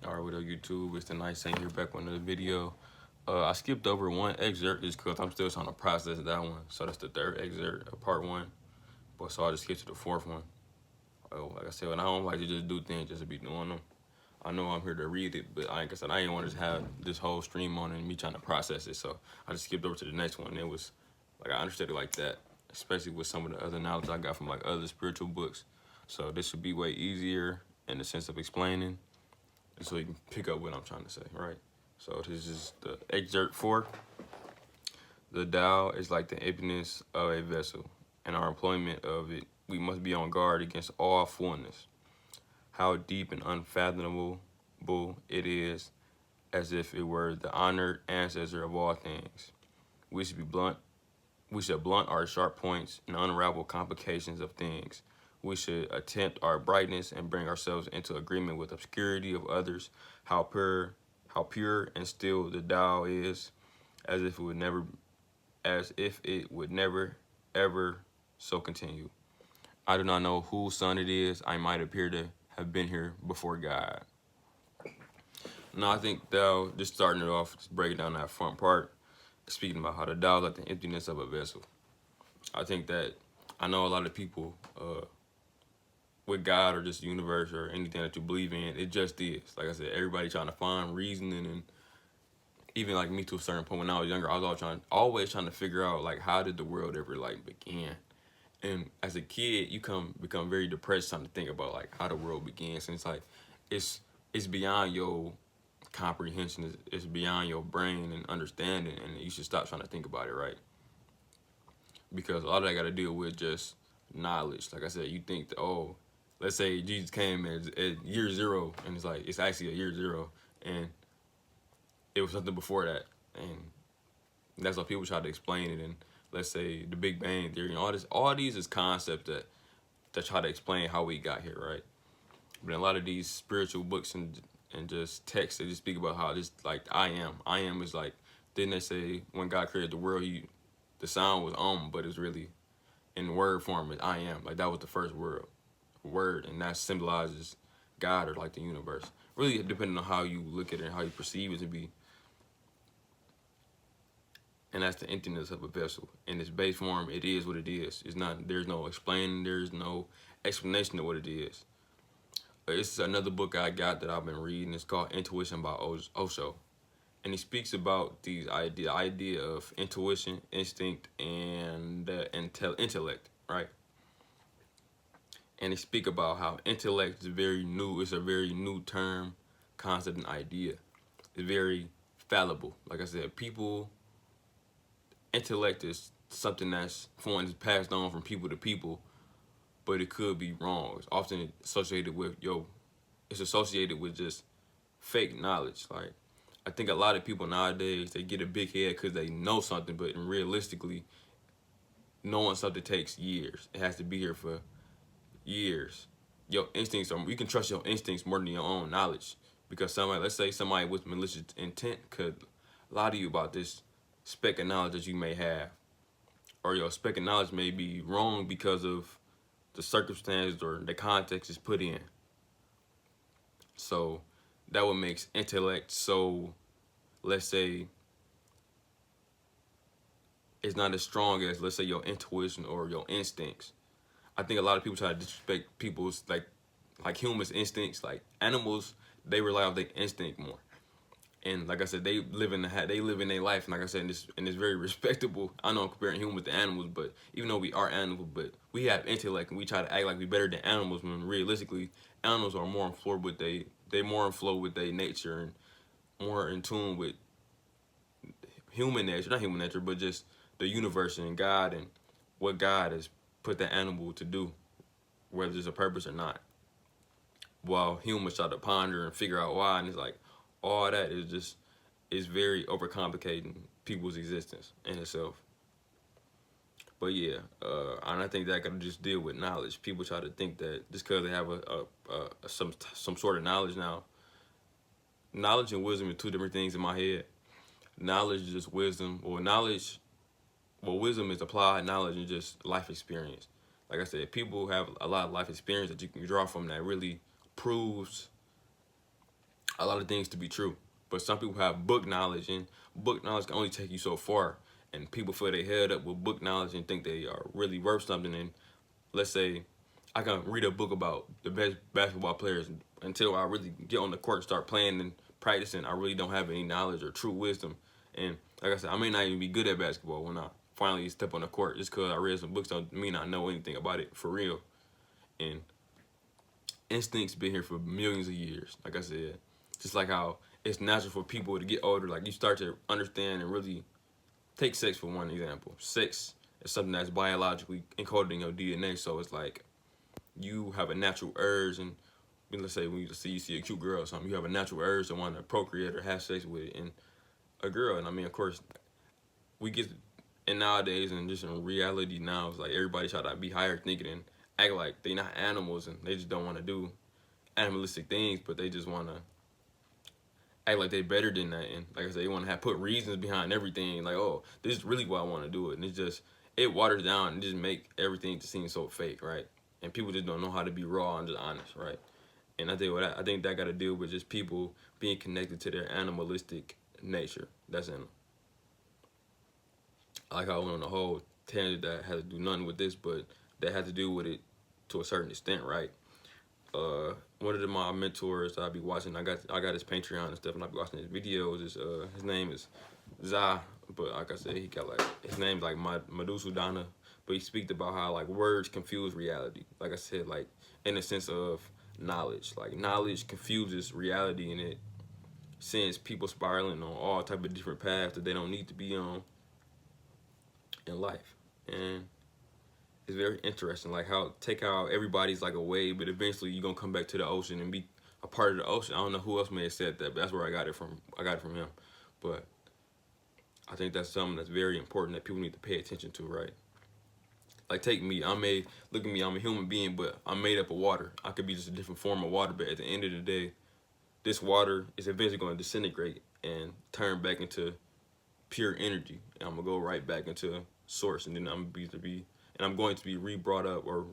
All right, what up, YouTube? It's the Night Saint here back with another video. I skipped over one excerpt just because I'm still trying to process that one. So that's the third excerpt of part one. But so I just skipped to the fourth one. Like I said, when I don't like to just do things just to be doing them. I know I'm here to read it, but like I said, I didn't want to just have this whole stream on and me trying to process it. So I just skipped over to the next one. It was like I understood it like that, especially with some of the other knowledge I got from like other spiritual books. So this should be way easier in the sense of explaining, so you can pick up what I'm trying to say, right? So this is the excerpt 4. The Tao is like the emptiness of a vessel. In our employment of it, we must be on guard against all fullness. How deep and unfathomable it is, as if it were the honored ancestor of all things. We should be blunt. We should blunt our sharp points and unravel complications of things. We should attempt our brightness and bring ourselves into agreement with obscurity of others. How pure and still the Tao is, as if it would never, ever so continue. I do not know whose son it is. I might appear to have been here before God. No, I think Tao, just starting it off, just breaking down that front part, speaking about how the Tao is like the emptiness of a vessel. I think that I know a lot of people with God or just the universe or anything that you believe in, it just is. Like I said, everybody trying to find reasoning, and even like me to a certain point when I was younger, I was always trying to figure out like how did the world ever like begin. And as a kid, you become very depressed trying to think about like how the world begins, and it's like it's beyond your comprehension, it's beyond your brain and understanding, and you should stop trying to think about it, right? Because a lot of that got to deal with just knowledge. Like I said, you think that, oh, let's say Jesus came at year 0, and it's like it's actually a year 0, and it was something before that, and that's how people try to explain it. And let's say the Big Bang Theory, and all these is concepts that try to explain how we got here, right? But in a lot of these spiritual books and just texts, they just speak about how just like I am is like, didn't they say when God created the world, the sound was but it's really in word form is I am. Like that was the first word, and that symbolizes God or like the universe. Really depending on how you look at it and how you perceive it to be. And that's the emptiness of a vessel. In its base form, it is what it is. There's no explaining, there's no explanation of what it is. It's another book I got that I've been reading. It's called Intuition by Osho. And he speaks about the idea of intuition, instinct, and intellect, right? And they speak about how intellect is very new. It's a very new term, concept, and idea. It's very fallible. Like I said, intellect is something that's passed on from people to people, but it could be wrong. It's often associated with it's associated with just fake knowledge. Like I think a lot of people nowadays, they get a big head because they know something, but realistically, knowing something takes years. It has to be here for years. Your instincts you can trust your instincts more than your own knowledge, because let's say somebody with malicious intent could lie to you about this speck of knowledge that you may have, or your speck of knowledge may be wrong because of the circumstance or the context it's put in. So that what makes intellect so, let's say, it's not as strong as, let's say, your intuition or your instincts. I think a lot of people try to disrespect people's like humans' instincts. Like animals, they rely on their instinct more. And like I said, they live in their life. And like I said, and it's very respectable. I know I'm comparing humans to animals, but even though we are animals, but we have intellect and we try to act like we better than animals, when realistically, animals are more in flow with their nature and more in tune with human nature, not human nature, but just the universe and God and what God has put the animal to do, whether there's a purpose or not. While humans try to ponder and figure out why, and it's like all that is very overcomplicating people's existence in itself. But yeah, and I think that can just deal with knowledge. People try to think that just because they have some sort of knowledge now, knowledge and wisdom are two different things in my head. Knowledge is just wisdom, wisdom is applied knowledge and just life experience. Like I said, people have a lot of life experience that you can draw from that really proves a lot of things to be true. But some people have book knowledge, and book knowledge can only take you so far. And people fill their head up with book knowledge and think they are really worth something. And let's say I can read a book about the best basketball players until I really get on the court and start playing and practicing. I really don't have any knowledge or true wisdom. And like I said, I may not even be good at basketball when I finally step on the court. Just because I read some books don't mean I know anything about it for real. And instincts been here for millions of years. Like I said, just like how it's natural for people to get older. Like you start to understand and really take sex for one example. Sex is something that's biologically encoded in your DNA. So it's like you have a natural urge, and let's say when you see a cute girl or something, you have a natural urge to want to procreate or have sex with and a girl. And I mean, of course, we get and nowadays and just in reality now, it's like everybody try to be higher thinking and act like they not animals and they just don't want to do animalistic things, but they just want to act like they better than that. And like I said, they want to have put reasons behind everything. Like, oh, this is really why I want to do it. And it's just it waters down and just make everything to seem so fake, right? And people just don't know how to be raw and just honest, right? And I think that got to deal with just people being connected to their animalistic nature that's in them. Like I went on a whole tangent that had to do nothing with this, but that had to do with it to a certain extent, right? One of my mentors I be watching, I got his Patreon and stuff, and I be watching his videos. His name is Zah, but like I said, he got like his name's like Madhusudana, but he speaks about how like words confuse reality. Like I said, like in the sense of knowledge, like knowledge confuses reality, and it sends people spiraling on all type of different paths that they don't need to be on in life. And it's very interesting, like how everybody's like a wave, but eventually you're gonna come back to the ocean and be a part of the ocean. I don't know who else may have said that, but that's where I got it from. I got it from him. But I think that's something that's very important that people need to pay attention to, right? Like take me, look at me, I'm a human being, but I'm made up of water. I could be just a different form of water, but at the end of the day, this water is eventually gonna disintegrate and turn back into pure energy. And I'm gonna go right back into source, and then I'm going to be re-brought up, or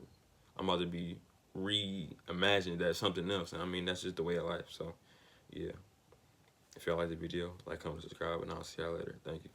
I'm about to be reimagined as something else. And I mean, that's just the way of life. So, yeah. If y'all like the video, like, comment, subscribe, and I'll see y'all later. Thank you.